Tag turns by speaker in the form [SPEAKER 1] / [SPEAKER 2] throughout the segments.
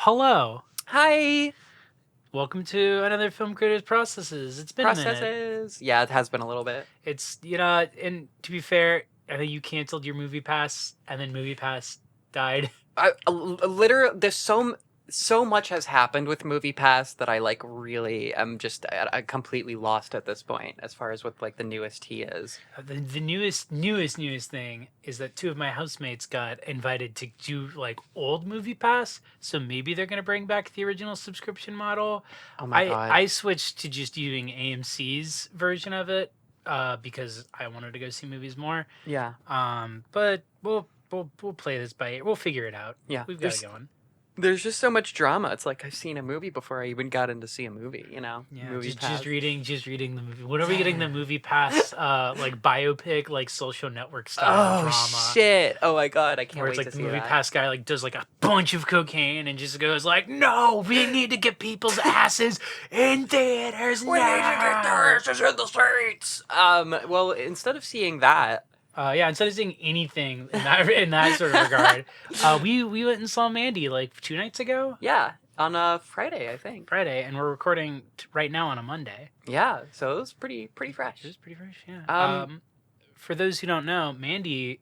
[SPEAKER 1] Hello.
[SPEAKER 2] Hi,
[SPEAKER 1] Welcome to another Film Creators Processes. It's been a minute.
[SPEAKER 2] processes. Yeah, it has been a little bit.
[SPEAKER 1] And to be fair, I think you canceled your Movie Pass, and then Movie Pass died.
[SPEAKER 2] Literally, there's so much has happened with Movie Pass that I really am just completely lost at this point as far as what the newest tea is.
[SPEAKER 1] The newest thing is that two of my housemates got invited to do like old Movie Pass, so maybe they're gonna bring back the original subscription model.
[SPEAKER 2] Oh my
[SPEAKER 1] I
[SPEAKER 2] god.
[SPEAKER 1] I switched to just using AMC's version of it because I wanted to go see movies more.
[SPEAKER 2] Yeah,
[SPEAKER 1] But we'll play this by ear. We'll figure it out.
[SPEAKER 2] yeah.
[SPEAKER 1] We've got it going.
[SPEAKER 2] There's just so much drama. It's like I've seen a movie before I even got in to see a movie.
[SPEAKER 1] Yeah,
[SPEAKER 2] Movie
[SPEAKER 1] just
[SPEAKER 2] Pass.
[SPEAKER 1] reading the movie. When are we getting the Movie Pass like biopic, like Social Network style
[SPEAKER 2] Oh
[SPEAKER 1] drama?
[SPEAKER 2] shit! Oh my god! I can't
[SPEAKER 1] Where it's
[SPEAKER 2] wait
[SPEAKER 1] like
[SPEAKER 2] to
[SPEAKER 1] the
[SPEAKER 2] see
[SPEAKER 1] Movie
[SPEAKER 2] that.
[SPEAKER 1] Pass guy like does like a bunch of cocaine and just goes like, "No, we need to get people's asses in theaters
[SPEAKER 2] We need to get their
[SPEAKER 1] now."
[SPEAKER 2] asses in the streets. Well, instead of seeing that,
[SPEAKER 1] Yeah, instead of saying anything in that sort of regard, we went and saw Mandy like 2 nights ago,
[SPEAKER 2] yeah, on a Friday, I think.
[SPEAKER 1] Friday, and we're recording right now on a Monday.
[SPEAKER 2] Yeah, so it was pretty fresh.
[SPEAKER 1] It was pretty fresh, yeah.
[SPEAKER 2] Um,
[SPEAKER 1] For those who don't know, Mandy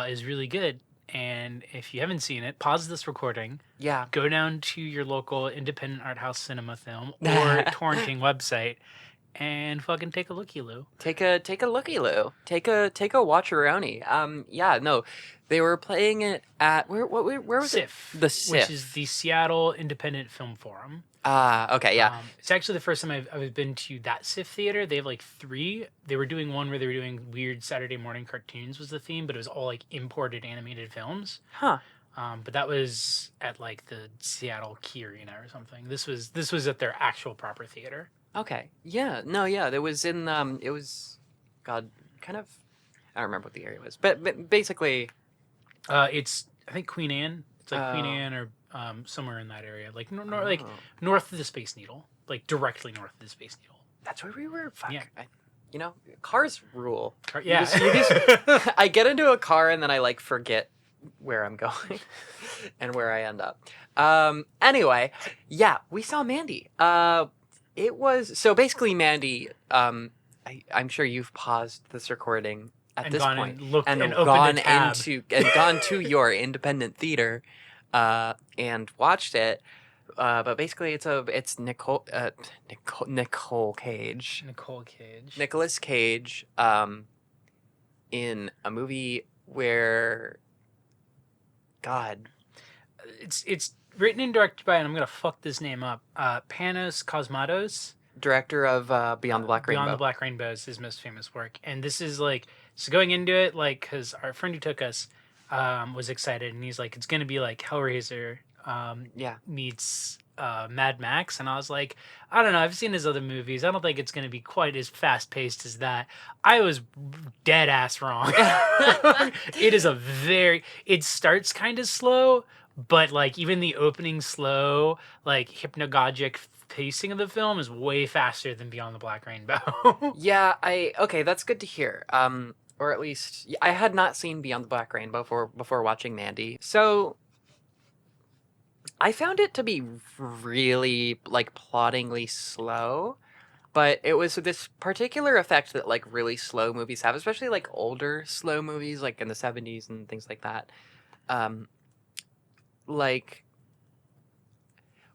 [SPEAKER 1] is really good. And if you haven't seen it, pause this recording,
[SPEAKER 2] yeah.
[SPEAKER 1] go down to your local independent art house cinema film or torrenting website, and fucking take a looky-loo.
[SPEAKER 2] Take a looky loo. Take a watch-aroundy. Yeah, no, they were playing it at where was it?
[SPEAKER 1] SIF,
[SPEAKER 2] The SIF,
[SPEAKER 1] which is the Seattle Independent Film Forum.
[SPEAKER 2] Okay, yeah.
[SPEAKER 1] It's actually the first time I've been to that SIF theater. They have like three. They were doing one where they were doing weird Saturday morning cartoons was the theme, but it was all like imported animated films.
[SPEAKER 2] Huh.
[SPEAKER 1] But that was at like the Seattle Key Arena or something. This was at their actual proper theater.
[SPEAKER 2] Okay. Yeah. No. Yeah. There was in It was, God, kind of. I don't remember what the area was, but basically.
[SPEAKER 1] It's I think Queen Anne. It's like Queen
[SPEAKER 2] Oh.
[SPEAKER 1] Anne or somewhere in that area, like like north of the Space Needle, like directly north of the Space Needle.
[SPEAKER 2] That's where we were. Fuck.
[SPEAKER 1] Yeah.
[SPEAKER 2] Cars rule.
[SPEAKER 1] Yeah.
[SPEAKER 2] I get into a car and then I forget where I'm going and where I end up. Anyway, yeah, we saw Mandy. It was so basically Mandy. I'm sure you've paused this recording at
[SPEAKER 1] And
[SPEAKER 2] this
[SPEAKER 1] gone
[SPEAKER 2] point
[SPEAKER 1] and looked and opened
[SPEAKER 2] gone
[SPEAKER 1] a tab.
[SPEAKER 2] gone to your independent theater, and watched it. But basically, it's Nicole Cage.
[SPEAKER 1] Nicole Cage.
[SPEAKER 2] Nicolas Cage, in a movie where, God,
[SPEAKER 1] It's written and directed by, and I'm gonna fuck this name up. Panos Cosmatos.
[SPEAKER 2] director of Beyond the Black Rainbow.
[SPEAKER 1] Beyond the Black Rainbow is his most famous work, and this is like so going into it like because our friend who took us was excited, and he's like, it's gonna be like Hellraiser
[SPEAKER 2] Yeah,
[SPEAKER 1] meets Mad Max, and I was like, I don't know, I've seen his other movies. I don't think it's gonna be quite as fast paced as that. I was dead ass wrong. It is it starts kind of slow, but like even the opening slow, like hypnagogic pacing of the film is way faster than Beyond the Black Rainbow.
[SPEAKER 2] yeah. Okay, that's good to hear. Or at least I had not seen Beyond the Black Rainbow before watching Mandy, so I found it to be really ploddingly slow. But it was this particular effect that really slow movies have, especially older slow movies like in the 70s and things like that. Um, like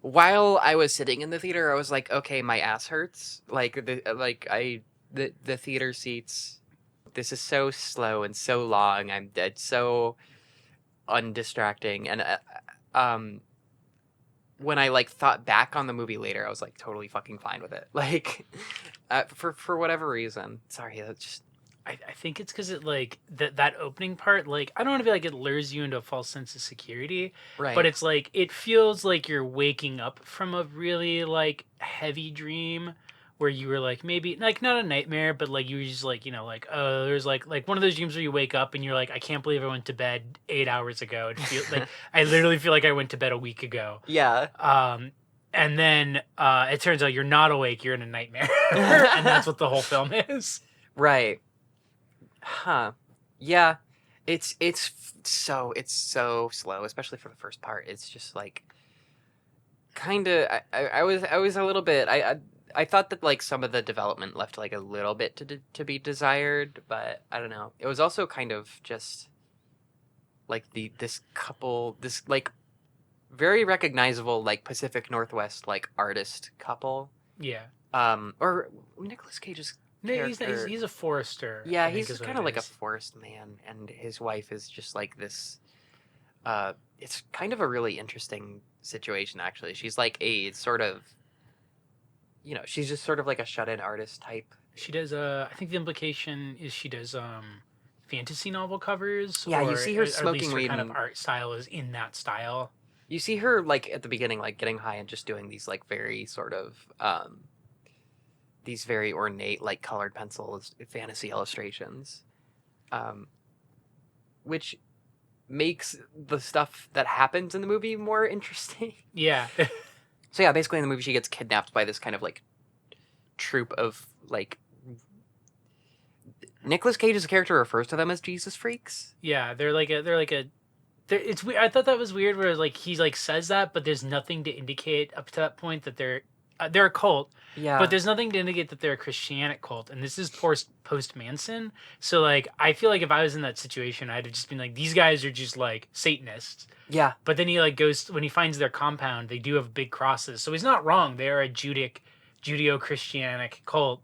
[SPEAKER 2] while I was sitting in the theater, I was like, okay, my ass hurts. The theater seats. This is so slow and so long. I'm dead. So undistracting. And when I thought back on the movie later, I was totally fucking fine with it. For whatever reason. Sorry, that's just.
[SPEAKER 1] I think it's because it like that opening part, like I don't want to be like it lures you into a false sense of security,
[SPEAKER 2] Right.
[SPEAKER 1] but it's like it feels like you're waking up from a really like heavy dream where you were like maybe like not a nightmare, but like you were just like there's like one of those dreams where you wake up and you're like, I can't believe I went to bed 8 hours ago. It feels like I literally feel like I went to bed a week ago.
[SPEAKER 2] Yeah.
[SPEAKER 1] And then it turns out you're not awake, you're in a nightmare, and that's what the whole film is.
[SPEAKER 2] Right. Huh. Yeah. It's so slow, especially for the first part. It's just kind of I was a little bit I thought that like some of the development left like a little bit to be desired, but I don't know. It was also kind of just like this like very recognizable like Pacific Northwest like artist couple.
[SPEAKER 1] Yeah.
[SPEAKER 2] Or Nicolas Cage's
[SPEAKER 1] No,
[SPEAKER 2] character.
[SPEAKER 1] he's a forester,
[SPEAKER 2] Yeah,
[SPEAKER 1] I think
[SPEAKER 2] he's
[SPEAKER 1] is what
[SPEAKER 2] kind
[SPEAKER 1] it
[SPEAKER 2] of like a
[SPEAKER 1] is.
[SPEAKER 2] forest man, and his wife is just like this. It's kind of a really interesting situation, actually. She's like a sort of, she's just sort of like a shut-in artist type.
[SPEAKER 1] She does I think the implication is she does fantasy novel covers,
[SPEAKER 2] Yeah, you
[SPEAKER 1] or
[SPEAKER 2] see her
[SPEAKER 1] at
[SPEAKER 2] smoking
[SPEAKER 1] least her
[SPEAKER 2] weed,
[SPEAKER 1] kind of
[SPEAKER 2] and
[SPEAKER 1] art style is in that style.
[SPEAKER 2] you see her like at the beginning, like getting high and just doing these like very sort of these very ornate like colored pencils fantasy illustrations, um, which makes the stuff that happens in the movie more interesting.
[SPEAKER 1] Yeah.
[SPEAKER 2] So yeah, basically in the movie she gets kidnapped by this kind of like troupe of like Nicolas Cage's character refers to them as Jesus freaks.
[SPEAKER 1] Yeah, it's weird. I thought that was weird where like he like says that, but there's nothing to indicate up to that point that they're a cult, but
[SPEAKER 2] Yeah.
[SPEAKER 1] there's nothing to indicate that they're a Christianic cult. And this is post Manson, so like I feel like if I was in that situation, I'd have just been like, these guys are just like Satanists.
[SPEAKER 2] Yeah.
[SPEAKER 1] But then he like goes when he finds their compound, they do have big crosses, so he's not wrong. They are a Judeo-Christianic cult,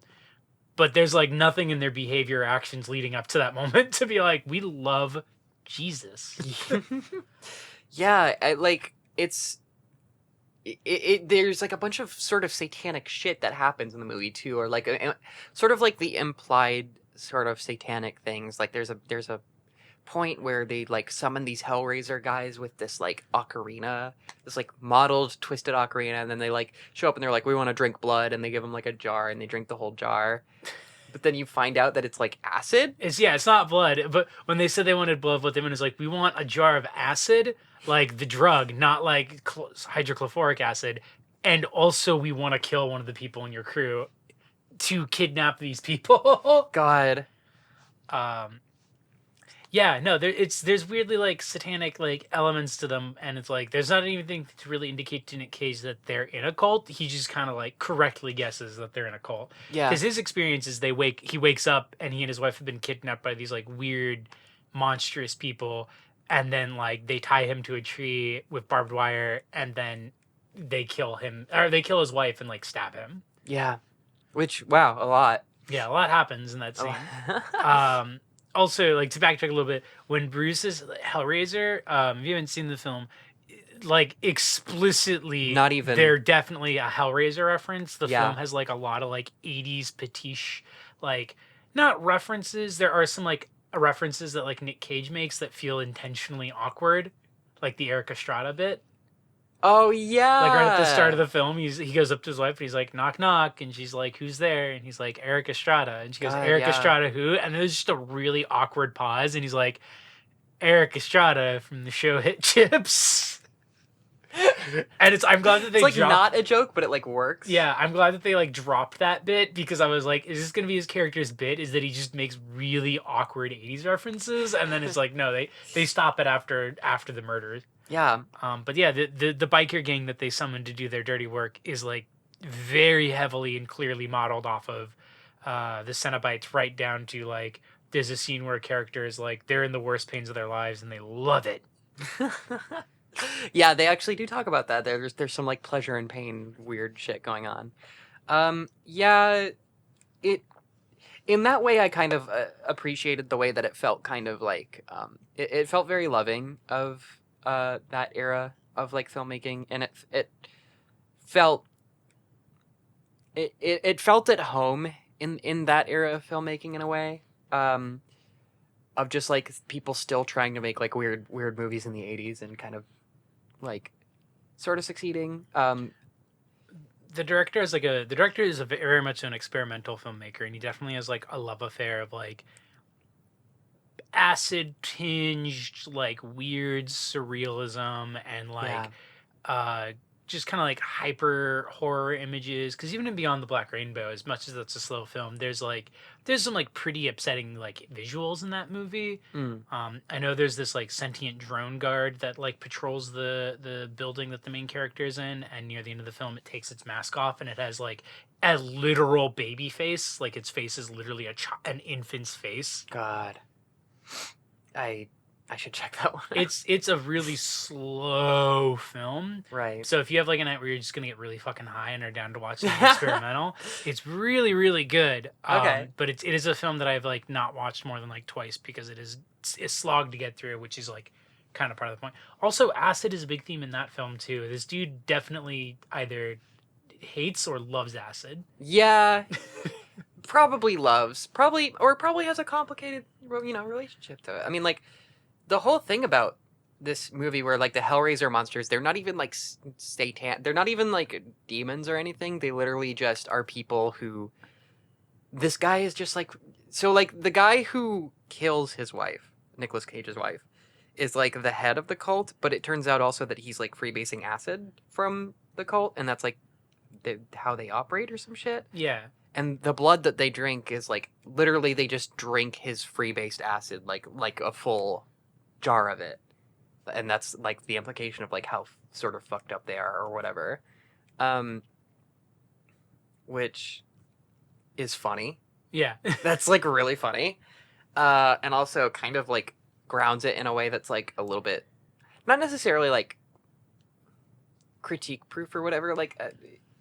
[SPEAKER 1] but there's like nothing in their behavior or actions leading up to that moment to be like, we love Jesus.
[SPEAKER 2] Yeah, like there's like a bunch of sort of satanic shit that happens in the movie too, or like sort of like the implied sort of satanic things. Like there's a point where they like summon these Hellraiser guys with this like ocarina, this like modeled twisted ocarina, and then they like show up and they're like, we want to drink blood, and they give them like a jar and they drink the whole jar. But then you find out that it's like acid.
[SPEAKER 1] It's not blood, but when they said they wanted blood, what they meant is like, we want a jar of acid, like the drug, not like hydrochloric acid, and also we want to kill one of the people in your crew to kidnap these people.
[SPEAKER 2] God.
[SPEAKER 1] um, Yeah, no, there's weirdly like satanic like elements to them, and it's like there's not anything to really indicate to Nick Cage that they're in a cult. He just kind of like correctly guesses that they're in a cult.
[SPEAKER 2] Yeah.
[SPEAKER 1] Because his experience is he wakes up and he and his wife have been kidnapped by these like weird, monstrous people, and then like they tie him to a tree with barbed wire, and then they kill him or they kill his wife and like stab him.
[SPEAKER 2] Yeah. Which, wow, a lot.
[SPEAKER 1] Yeah, a lot happens in that
[SPEAKER 2] A
[SPEAKER 1] scene.
[SPEAKER 2] lot.
[SPEAKER 1] Also, like to backtrack a little bit, when Bruce is Hellraiser, if you haven't seen the film, like explicitly,
[SPEAKER 2] Not even.
[SPEAKER 1] they're definitely a Hellraiser reference. The
[SPEAKER 2] Yeah.
[SPEAKER 1] film has like a lot of like 80s pastiche, like not references. There are some like references that like Nick Cage makes that feel intentionally awkward, like the Eric Estrada bit.
[SPEAKER 2] Oh, yeah.
[SPEAKER 1] Like right at the start of the film, he goes up to his wife and he's like, knock knock, and she's like, who's there? And he's like, Eric Estrada, and she goes,
[SPEAKER 2] God,
[SPEAKER 1] Eric
[SPEAKER 2] yeah.
[SPEAKER 1] Estrada who? And there's just a really awkward pause, and he's like, Eric Estrada from the show Hit Chips. And I'm glad that they
[SPEAKER 2] It's like
[SPEAKER 1] dropped,
[SPEAKER 2] not a joke, but it like works.
[SPEAKER 1] yeah, I'm glad that they like dropped that bit, because I was like, is this gonna be his character's bit? Is that he just makes really awkward 80s references, and then it's like, no, they stop it after the murder.
[SPEAKER 2] Yeah.
[SPEAKER 1] But yeah, the biker gang that they summoned to do their dirty work is like very heavily and clearly modeled off of the Cenobites, right down to like there's a scene where a character is like they're in the worst pains of their lives and they love it.
[SPEAKER 2] Yeah, they actually do talk about that. There's some like pleasure and pain weird shit going on. Yeah, it in that way I kind of appreciated the way that it felt kind of like it felt very loving of that era of like filmmaking, and it felt it felt at home in that era of filmmaking in a way, of just like people still trying to make like weird movies in the 80s and kind of like sort of succeeding.
[SPEAKER 1] The director is very much an experimental filmmaker, and he definitely has like a love affair of like acid tinged like weird surrealism and like just kind of like hyper horror images, because even in Beyond the Black Rainbow, as much as that's a slow film, there's some like pretty upsetting like visuals in that movie.
[SPEAKER 2] Mm.
[SPEAKER 1] I know there's this like sentient drone guard that like patrols the building that the main character is in, and near the end of the film, it takes its mask off and it has like a literal baby face, like its face is literally an infant's face.
[SPEAKER 2] God, I should check that one out.
[SPEAKER 1] It's a really slow film.
[SPEAKER 2] Right.
[SPEAKER 1] So if you have like a night where you're just gonna get really fucking high and are down to watch something experimental, it's really really good.
[SPEAKER 2] Okay.
[SPEAKER 1] But it is a film that I've like not watched more than like twice because it's a slog to get through, which is like kind of part of the point. Also, acid is a big theme in that film too. This dude definitely either hates or loves acid.
[SPEAKER 2] Yeah. Probably has a complicated, relationship to it. I mean, like, the whole thing about this movie where like the Hellraiser monsters, they're not even like they're not even like demons or anything. They literally just are people who, this guy is just like, so like the guy who kills his wife, Nicolas Cage's wife, is like the head of the cult, but it turns out also that he's like freebasing acid from the cult, and that's like how they operate or some shit.
[SPEAKER 1] Yeah.
[SPEAKER 2] And the blood that they drink is like literally they just drink his freebased acid like a full jar of it, and that's like the implication of like how sort of fucked up they are or whatever, which is funny.
[SPEAKER 1] Yeah.
[SPEAKER 2] That's like really funny, and also kind of like grounds it in a way that's like a little bit not necessarily like critique proof or whatever, like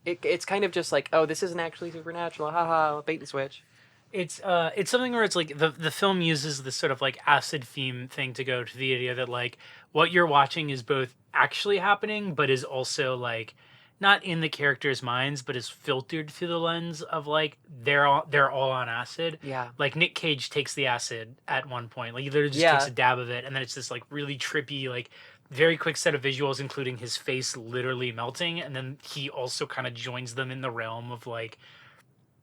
[SPEAKER 2] it's kind of just like, oh, this isn't actually supernatural, haha, bait and switch.
[SPEAKER 1] It's something where it's like the film uses this sort of like acid theme thing to go to the idea that like what you're watching is both actually happening but is also like not in the characters' minds but is filtered through the lens of like they're all on acid.
[SPEAKER 2] Yeah.
[SPEAKER 1] Like Nick Cage takes the acid at one point. Like he literally just takes a dab of it, and then it's this like really trippy like very quick set of visuals, including his face literally melting, and then he also kind of joins them in the realm of like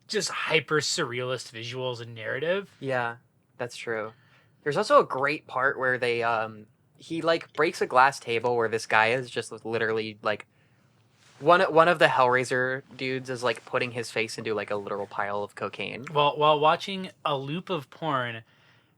[SPEAKER 1] just hyper surrealist visuals and narrative.
[SPEAKER 2] Yeah, that's true. There's also a great part where they he like breaks a glass table where this guy is just literally like one of the Hellraiser dudes is like putting his face into like a literal pile of cocaine
[SPEAKER 1] While watching a loop of porn,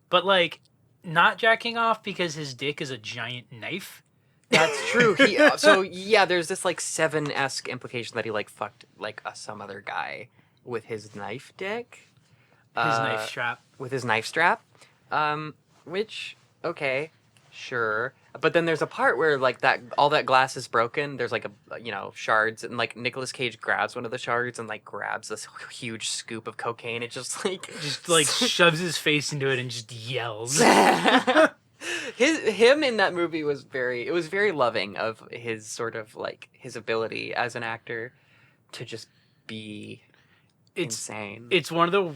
[SPEAKER 1] but like not jacking off because his dick is a giant knife.
[SPEAKER 2] That's true. He so yeah, there's this like Seven-esque implication that he like fucked like some other guy with his knife dick.
[SPEAKER 1] His knife strap.
[SPEAKER 2] With his knife strap. Which, okay, sure. But then there's a part where like that all that glass is broken. There's like shards, and like Nicolas Cage grabs one of the shards and like grabs this huge scoop of cocaine. It just like
[SPEAKER 1] shoves his face into it and just yells.
[SPEAKER 2] Him in that movie was very loving of his sort of like his ability as an actor to just be insane.
[SPEAKER 1] It's one of the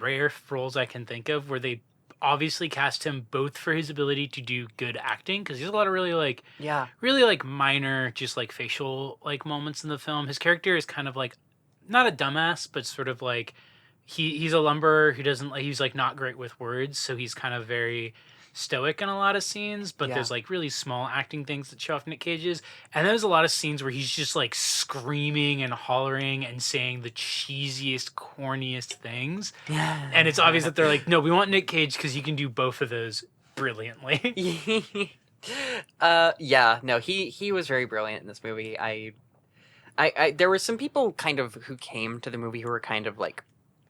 [SPEAKER 1] rare roles I can think of where they obviously cast him both for his ability to do good acting, because there's a lot of really like minor just like facial like moments in the film. His character is kind of like not a dumbass, but sort of like he's a lumberer who doesn't like, he's like not great with words, so he's kind of very stoic in a lot of scenes, but there's like really small acting things that show off Nick Cage's, and there's a lot of scenes where he's just like screaming and hollering and saying the cheesiest, corniest things, and it's obvious that they're like, no, we want Nick Cage because he can do both of those brilliantly.
[SPEAKER 2] He was very brilliant in this movie. I there were some people kind of who came to the movie who were kind of like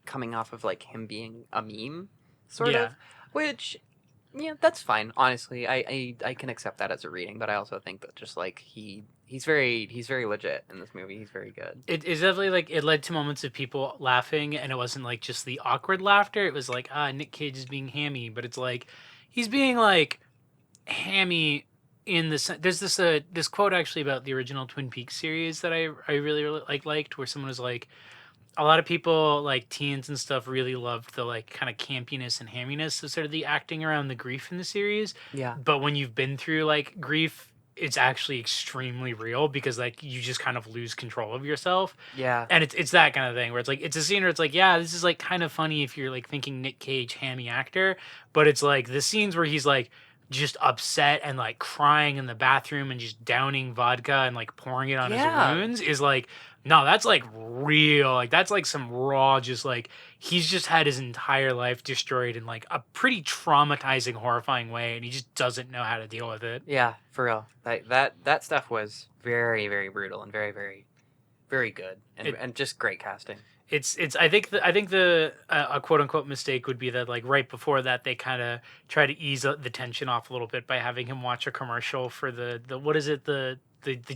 [SPEAKER 2] coming off of like him being a meme, sort of, which. Yeah, that's fine. Honestly, I can accept that as a reading, but I also think that just like he's very legit in this movie. He's very good.
[SPEAKER 1] It's definitely like it led to moments of people laughing, and it wasn't like just the awkward laughter. It was like, Nick Cage is being hammy, but it's like he's being like hammy in the there's this quote actually about the original Twin Peaks series that I really liked, where someone was like, a lot of people, like teens and stuff, really loved the like kind of campiness and hamminess of sort of the acting around the grief in the series.
[SPEAKER 2] Yeah.
[SPEAKER 1] But when you've been through like grief, it's actually extremely real because like you just kind of lose control of yourself.
[SPEAKER 2] Yeah.
[SPEAKER 1] And it's that kind of thing where it's like, it's a scene where it's like, yeah, this is like kind of funny if you're like thinking Nick Cage, hammy actor, but it's like the scenes where he's like just upset and like crying in the bathroom and just downing vodka and like pouring it on his
[SPEAKER 2] Yeah.
[SPEAKER 1] wounds is like, no, that's like real. Like that's like some raw, just like he's just had his entire life destroyed in like a pretty traumatizing, horrifying way, and he just doesn't know how to deal with it.
[SPEAKER 2] Yeah, for real. Like that stuff was very, very brutal and very, very, very good, and just great casting.
[SPEAKER 1] It's I think the a quote unquote mistake would be that like right before that they kind of try to ease the tension off a little bit by having him watch a commercial for the what is it, the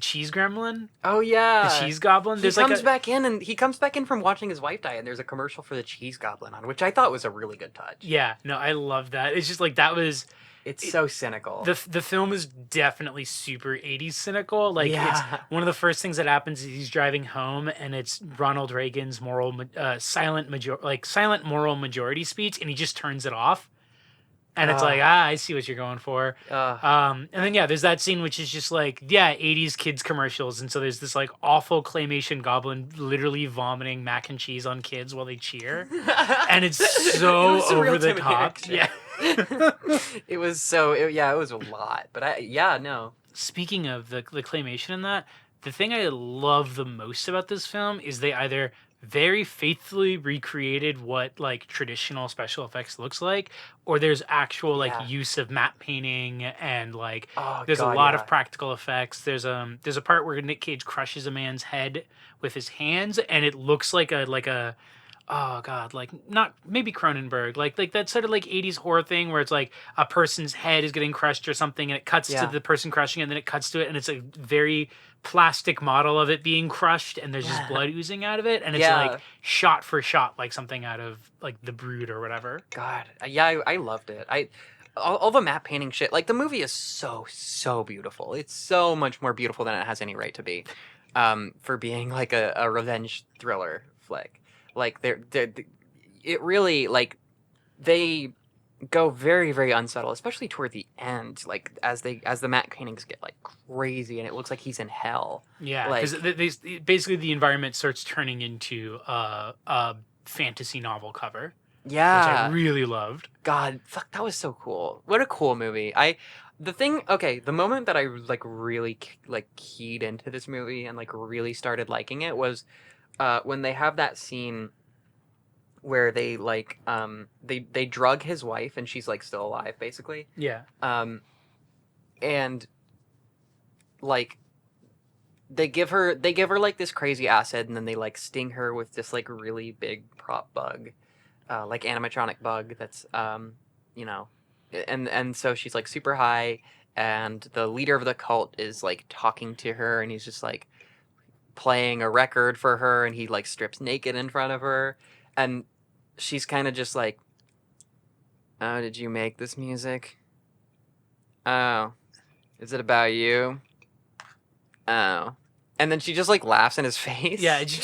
[SPEAKER 1] cheese gremlin,
[SPEAKER 2] Oh
[SPEAKER 1] the
[SPEAKER 2] yeah.
[SPEAKER 1] cheese goblin.
[SPEAKER 2] He
[SPEAKER 1] There's like
[SPEAKER 2] comes
[SPEAKER 1] a
[SPEAKER 2] back in and he comes back in from watching his wife die, and there's a commercial for the cheese goblin on, which I thought was a really good touch.
[SPEAKER 1] yeah, no, I love that. It's just like that was
[SPEAKER 2] It's
[SPEAKER 1] it,
[SPEAKER 2] so cynical.
[SPEAKER 1] the film is definitely super 80s cynical. Like it's
[SPEAKER 2] Yeah.
[SPEAKER 1] one of the first things that happens is he's driving home and it's Ronald Reagan's silent moral majority speech, and he just turns it off. And it's like, I see what you're going for. And then yeah, there's that scene which is just like, yeah, 80s kids commercials, and so there's this like awful claymation goblin literally vomiting mac and cheese on kids while they cheer, and it's so
[SPEAKER 2] was a real
[SPEAKER 1] over the
[SPEAKER 2] Tim
[SPEAKER 1] top.
[SPEAKER 2] Hanks
[SPEAKER 1] Yeah.
[SPEAKER 2] It was so it was a lot, but no.
[SPEAKER 1] Speaking of the claymation in that, the thing I love the most about this film is they either very faithfully recreated what like traditional special effects looks like, or there's actual like
[SPEAKER 2] Yeah.
[SPEAKER 1] use of matte painting and like
[SPEAKER 2] Oh
[SPEAKER 1] there's
[SPEAKER 2] god,
[SPEAKER 1] a lot
[SPEAKER 2] yeah.
[SPEAKER 1] of practical effects. There's a part where Nick Cage crushes a man's head with his hands, and it looks like a oh god, like not maybe Cronenberg, like that sort of like 80s horror thing where it's like a person's head is getting crushed or something, and it cuts to
[SPEAKER 2] Yeah.
[SPEAKER 1] the person crushing it, and then it cuts to it, and it's a very plastic model of it being crushed, and there's just blood oozing out of it, and it's
[SPEAKER 2] Yeah.
[SPEAKER 1] like shot for shot like something out of like The Brood or whatever.
[SPEAKER 2] God, yeah, I loved it. All the matte painting shit. Like the movie is so beautiful. It's so much more beautiful than it has any right to be, for being like a revenge thriller flick. Like it really like they go very very unsubtle, especially toward the end. Like as the matte paintings get like crazy, and it looks like he's in hell.
[SPEAKER 1] Yeah,
[SPEAKER 2] Like-
[SPEAKER 1] because basically the environment starts turning into a fantasy novel cover, which I
[SPEAKER 2] Yeah,
[SPEAKER 1] really loved.
[SPEAKER 2] God, fuck, that was so cool. What a cool movie. The moment that I like really like keyed into this movie and like really started liking it was when they have that scene where they like they drug his wife and she's like still alive basically.
[SPEAKER 1] Yeah.
[SPEAKER 2] And like they give her like this crazy acid, and then they like sting her with this like really big prop bug, like animatronic bug that's you know, and so she's like super high, and the leader of the cult is like talking to her, and he's just like playing a record for her, and he like strips naked in front of her, and she's kind of just like, oh, did you make this music? Oh, is it about you? Oh. And then she just like laughs in his face.
[SPEAKER 1] Yeah, she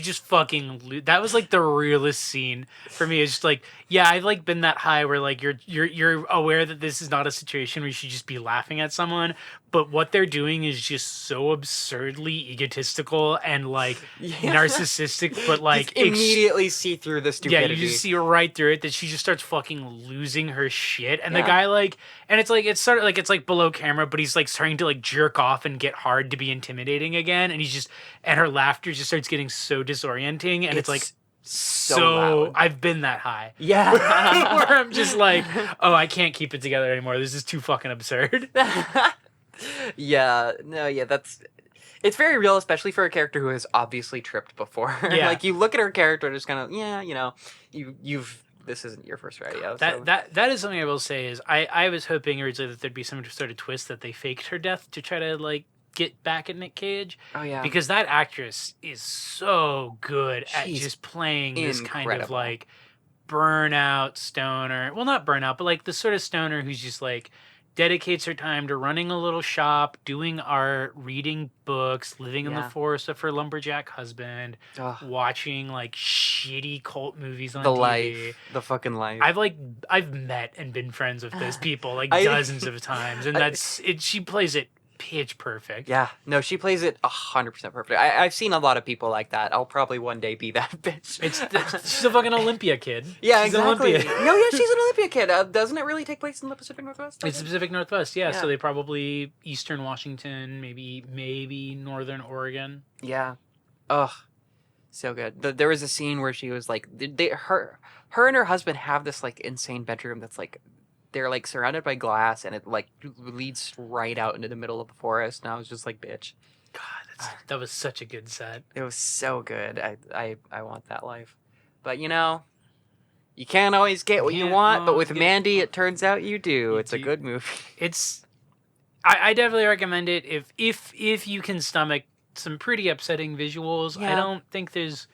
[SPEAKER 1] just fucking that was like the realest scene for me. It's just like, yeah, I've like been that high where like you're aware that this is not a situation where you should just be laughing at someone, but what they're doing is just so absurdly egotistical and like narcissistic, but like
[SPEAKER 2] Just immediately see through the
[SPEAKER 1] yeah,
[SPEAKER 2] stupidity.
[SPEAKER 1] you just see right through it that she just starts fucking losing her shit, and the
[SPEAKER 2] Yeah.
[SPEAKER 1] guy like, and it's like it's sort of like it's like below camera, but he's like starting to like jerk off and get hard to be intimidating again, and he's just and her laughter just starts getting so disorienting, and it's like
[SPEAKER 2] so
[SPEAKER 1] so
[SPEAKER 2] loud.
[SPEAKER 1] I've been that high.
[SPEAKER 2] Yeah.
[SPEAKER 1] Where I'm just like, oh, I can't keep it together anymore. This is too fucking absurd.
[SPEAKER 2] Yeah, no, yeah, it's very real, especially for a character who has obviously tripped before.
[SPEAKER 1] Yeah.
[SPEAKER 2] Like you look at her character and just kind of, yeah, you know, you've this isn't your first rodeo. So.
[SPEAKER 1] That is something I will say is I was hoping originally that there'd be some sort of twist that they faked her death to try to like get back at Nick Cage.
[SPEAKER 2] Oh yeah.
[SPEAKER 1] Because that actress is so good at
[SPEAKER 2] She's
[SPEAKER 1] just playing this kind of
[SPEAKER 2] incredible.
[SPEAKER 1] like burnout stoner. Well, not burnout, but like the sort of stoner who's just like dedicates her time to running a little shop, doing art, reading books, living in the
[SPEAKER 2] Yeah.
[SPEAKER 1] forest with her lumberjack husband,
[SPEAKER 2] Ugh,
[SPEAKER 1] watching like shitty cult movies on
[SPEAKER 2] the
[SPEAKER 1] TV.
[SPEAKER 2] life, the fucking life.
[SPEAKER 1] I've met and been friends with those people like
[SPEAKER 2] I-
[SPEAKER 1] dozens of times, and
[SPEAKER 2] I-
[SPEAKER 1] that's it. She plays it pitch perfect.
[SPEAKER 2] Yeah, no, she plays it 100% perfect. I've seen a lot of people like that. I'll probably one day be that bitch.
[SPEAKER 1] She's a fucking Olympia kid.
[SPEAKER 2] Yeah,
[SPEAKER 1] she's
[SPEAKER 2] exactly.
[SPEAKER 1] An Olympia.
[SPEAKER 2] No, yeah, she's an Olympia kid. Doesn't it really take place in the Pacific Northwest?
[SPEAKER 1] It's the Pacific Northwest, yeah.
[SPEAKER 2] Yeah.
[SPEAKER 1] So they probably Eastern Washington, maybe Northern Oregon.
[SPEAKER 2] Yeah. Ugh. So good. There was a scene where she was like, her and her husband have this like insane bedroom that's like, they're like surrounded by glass and it like leads right out into the middle of the forest. And I was just like, bitch.
[SPEAKER 1] God, that was such a good set.
[SPEAKER 2] It was so good. I want that life. But you know, you can't always get what you want. But with Mandy, it turns out you do. It's a good movie.
[SPEAKER 1] I definitely recommend it if you can stomach some pretty upsetting visuals.
[SPEAKER 2] Yeah.
[SPEAKER 1] I don't think there's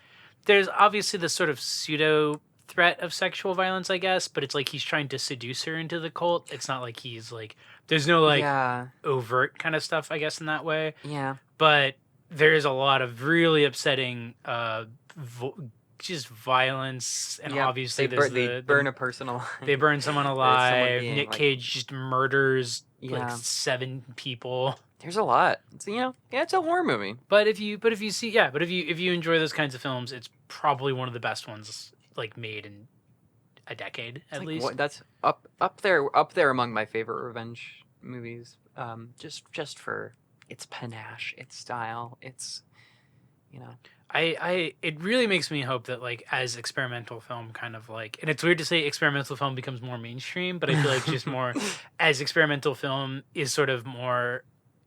[SPEAKER 1] obviously the sort of pseudo threat of sexual violence, I guess, but it's like he's trying to seduce her into the cult. It's not like he's like there's no like overt kind of stuff, I guess, in that way.
[SPEAKER 2] Yeah.
[SPEAKER 1] But there is a lot of really upsetting just violence, and obviously
[SPEAKER 2] they burn a person alive.
[SPEAKER 1] They burn someone alive.
[SPEAKER 2] Being,
[SPEAKER 1] Nick Cage just murders like 7 people.
[SPEAKER 2] There's a lot. It's, you know, it's a horror movie.
[SPEAKER 1] But if you enjoy those kinds of films, it's probably one of the best ones like made in a decade at least.
[SPEAKER 2] That's up there among my favorite revenge movies. Just for its panache, its style, its, you know.
[SPEAKER 1] It really makes me hope that like as experimental film kind of like, and it's weird to say experimental film becomes more mainstream, but I feel like just more as experimental film is sort of more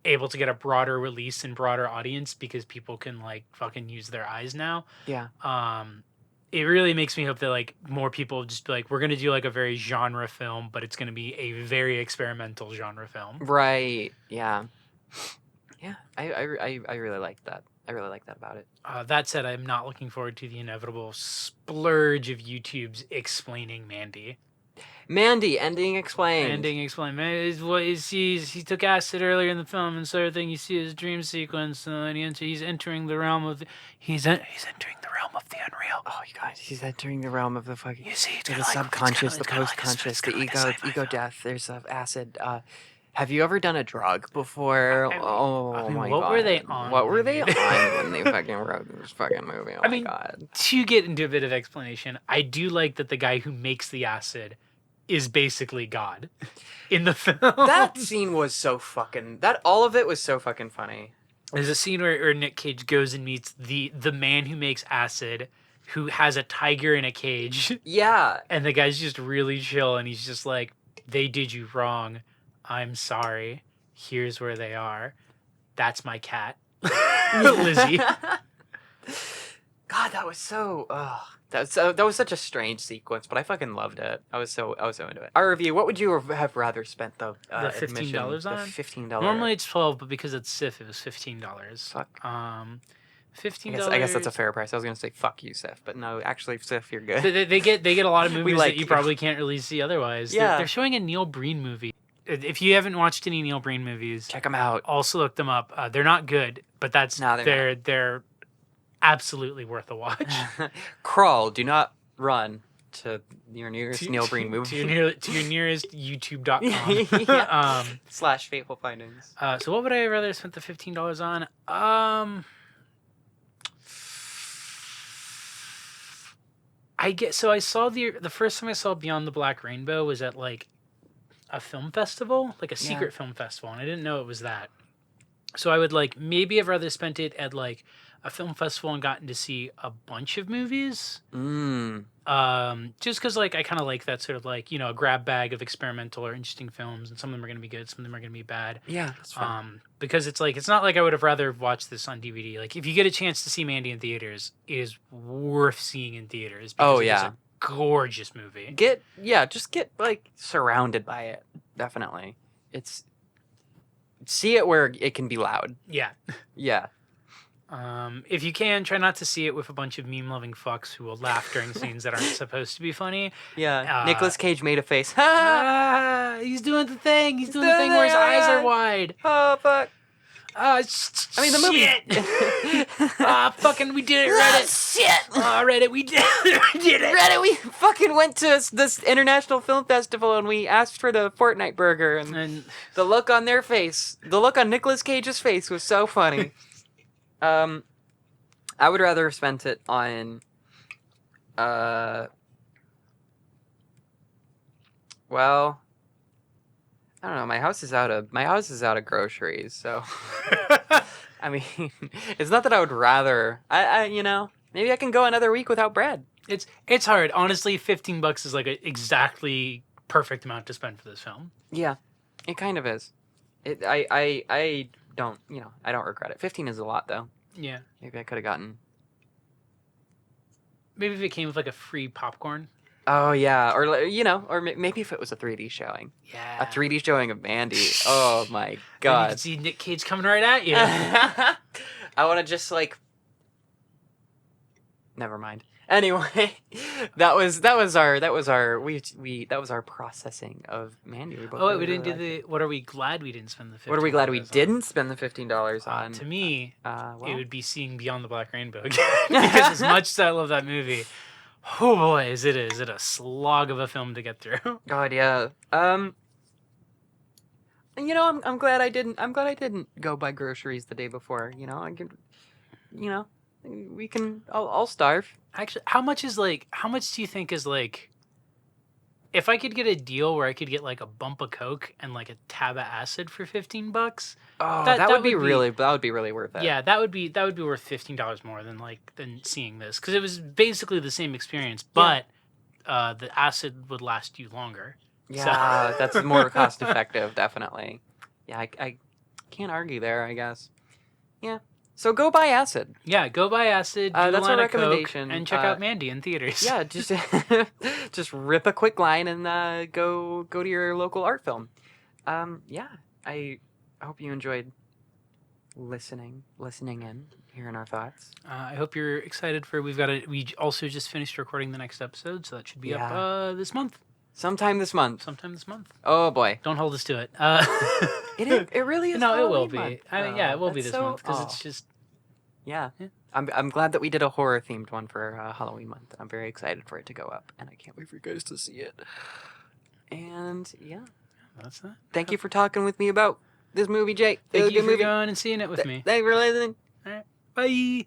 [SPEAKER 1] able to get a broader release and broader audience because people can like fucking use their eyes now.
[SPEAKER 2] Yeah.
[SPEAKER 1] It really makes me hope that like more people just be like, we're gonna do like a very genre film, but it's gonna be a very experimental genre film.
[SPEAKER 2] Right. Yeah. Yeah. I really like that. I really like that about it.
[SPEAKER 1] That said, I'm not looking forward to the inevitable splurge of YouTube's explaining Mandy.
[SPEAKER 2] Mandy, ending explained.
[SPEAKER 1] Ending explained. He took acid earlier in the film, and sort of thing you see his dream sequence, and he's entering the realm of he's entering the realm of the unreal.
[SPEAKER 2] Oh, you guys, he's entering the realm of the fucking.
[SPEAKER 1] You see,
[SPEAKER 2] the subconscious, the post-conscious, the ego death. There's acid. Have you ever done a drug before? My God.
[SPEAKER 1] What were they on?
[SPEAKER 2] What were they on when they fucking wrote this fucking movie? Oh my God.
[SPEAKER 1] To get into a bit of explanation, I do like that the guy who makes the acid is basically God in the film.
[SPEAKER 2] That scene was so fucking... all of it was so fucking funny.
[SPEAKER 1] There's a scene where Nick Cage goes and meets the man who makes acid, who has a tiger in a cage.
[SPEAKER 2] Yeah.
[SPEAKER 1] And the guy's just really chill, and he's just like, they did you wrong. I'm sorry. Here's where they are. That's my cat. Lizzie.
[SPEAKER 2] God, that was so... That was such a strange sequence, but I fucking loved it. I was so into it. Our review, what would you have rather spent the
[SPEAKER 1] $15 on?
[SPEAKER 2] The $15.
[SPEAKER 1] Normally it's $12, but because it's Sif, it was $15.
[SPEAKER 2] Fuck.
[SPEAKER 1] $15.
[SPEAKER 2] I guess that's a fair price. I was gonna say fuck you, Sif, but no, actually, Sif, you're good.
[SPEAKER 1] They get a lot of movies that you probably can't really see otherwise.
[SPEAKER 2] Yeah.
[SPEAKER 1] They're showing a Neil Breen movie. If you haven't watched any Neil Breen movies,
[SPEAKER 2] check them out.
[SPEAKER 1] Also look them up. They're not good, but they're absolutely worth a watch.
[SPEAKER 2] Crawl, do not run to your nearest Neil Breen movie.
[SPEAKER 1] to your nearest youtube.com.
[SPEAKER 2] / Fateful Findings.
[SPEAKER 1] So what would I rather spent the $15 on? I saw the first time I saw Beyond the Black Rainbow was at like a film festival, like a secret film festival, and I didn't know it was that. So I would like maybe have rather spent it at like a film festival and gotten to see a bunch of movies. Just because like I kind of like that sort of like, you know, a grab bag of experimental or interesting films, and some of them are going to be good, some of them are going to be bad.
[SPEAKER 2] Yeah, that's fun.
[SPEAKER 1] Because it's not like I would have rather watched this on DVD. Like if you get a chance to see Mandy in theaters, it is worth seeing in theaters. Because it is a gorgeous movie.
[SPEAKER 2] Just get like surrounded by it. Definitely. See it where it can be loud.
[SPEAKER 1] Yeah.
[SPEAKER 2] Yeah.
[SPEAKER 1] If you can, try not to see it with a bunch of meme-loving fucks who will laugh during scenes that aren't supposed to be funny.
[SPEAKER 2] Yeah. Nicolas Cage made a face.
[SPEAKER 1] He's doing the thing. He's doing the thing where his eyes are wide.
[SPEAKER 2] Oh, fuck.
[SPEAKER 1] I
[SPEAKER 2] mean, the movie.
[SPEAKER 1] Fucking, we did it, Reddit.
[SPEAKER 2] Shit.
[SPEAKER 1] Reddit, we did it. We did it.
[SPEAKER 2] Reddit, we fucking went to this international film festival and we asked for the Fortnite burger, and the look on their face, the look on Nicolas Cage's face was so funny. I would rather have spent it on, well, I don't know. My house is out of groceries, so I mean, it's not that I would rather. Maybe I can go another week without bread.
[SPEAKER 1] It's hard. Honestly, $15 is like an exactly perfect amount to spend for this film.
[SPEAKER 2] Yeah, it kind of is. I don't regret it. 15 is a lot though.
[SPEAKER 1] Yeah.
[SPEAKER 2] Maybe I could have gotten.
[SPEAKER 1] Maybe if it came with like a free popcorn.
[SPEAKER 2] Oh yeah, or maybe if it was a 3D showing.
[SPEAKER 1] Yeah.
[SPEAKER 2] A 3D showing of Mandy. Oh my
[SPEAKER 1] And
[SPEAKER 2] god.
[SPEAKER 1] you can see Nick Cage coming right at you.
[SPEAKER 2] I want to just like. Never mind. Anyway, that was our processing of Mandy. We both
[SPEAKER 1] Oh wait,
[SPEAKER 2] really,
[SPEAKER 1] we didn't
[SPEAKER 2] really
[SPEAKER 1] do the. What are we glad we didn't spend the $15?
[SPEAKER 2] What are we glad we
[SPEAKER 1] on?
[SPEAKER 2] didn't spend the $15 on?
[SPEAKER 1] To me,
[SPEAKER 2] well,
[SPEAKER 1] it would be seeing Beyond the Black Rainbow again. Because as much as I love that movie, oh boy, is it a slog of a film to get through.
[SPEAKER 2] God, yeah. I'm glad I didn't. I'm glad I didn't go buy groceries the day before. We can. I'll starve.
[SPEAKER 1] Actually, how much do you think is like, if I could get a deal where I could get like a bump of Coke and like a tab of acid for $15?
[SPEAKER 2] Oh, that would be really worth it.
[SPEAKER 1] Yeah, that would be worth $15 more than seeing this, because it was basically the same experience, but the acid would last you longer.
[SPEAKER 2] Yeah, so. That's more cost effective, definitely. Yeah, I can't argue there, I guess. Yeah. So go buy acid.
[SPEAKER 1] Yeah, go buy acid.
[SPEAKER 2] That's our recommendation.
[SPEAKER 1] And check out Mandy in theaters.
[SPEAKER 2] Yeah, just rip a quick line and go to your local art film. Yeah, I hope you enjoyed listening in, hearing our thoughts.
[SPEAKER 1] I hope you're excited for. We also just finished recording the next episode, so that should be up this month.
[SPEAKER 2] Sometime this month.
[SPEAKER 1] Oh
[SPEAKER 2] boy!
[SPEAKER 1] Don't hold us to it.
[SPEAKER 2] It really is.
[SPEAKER 1] No,
[SPEAKER 2] Halloween
[SPEAKER 1] it will be.
[SPEAKER 2] month.
[SPEAKER 1] It will be this month, because it's just.
[SPEAKER 2] Yeah. I'm glad that we did a horror themed one for Halloween month. I'm very excited for it to go up, and I can't wait for you guys to see it. And yeah,
[SPEAKER 1] that's that.
[SPEAKER 2] Thank you for talking with me about this movie, Jake.
[SPEAKER 1] Thank you for going and seeing it with me.
[SPEAKER 2] Thanks for listening.
[SPEAKER 1] All right. Bye.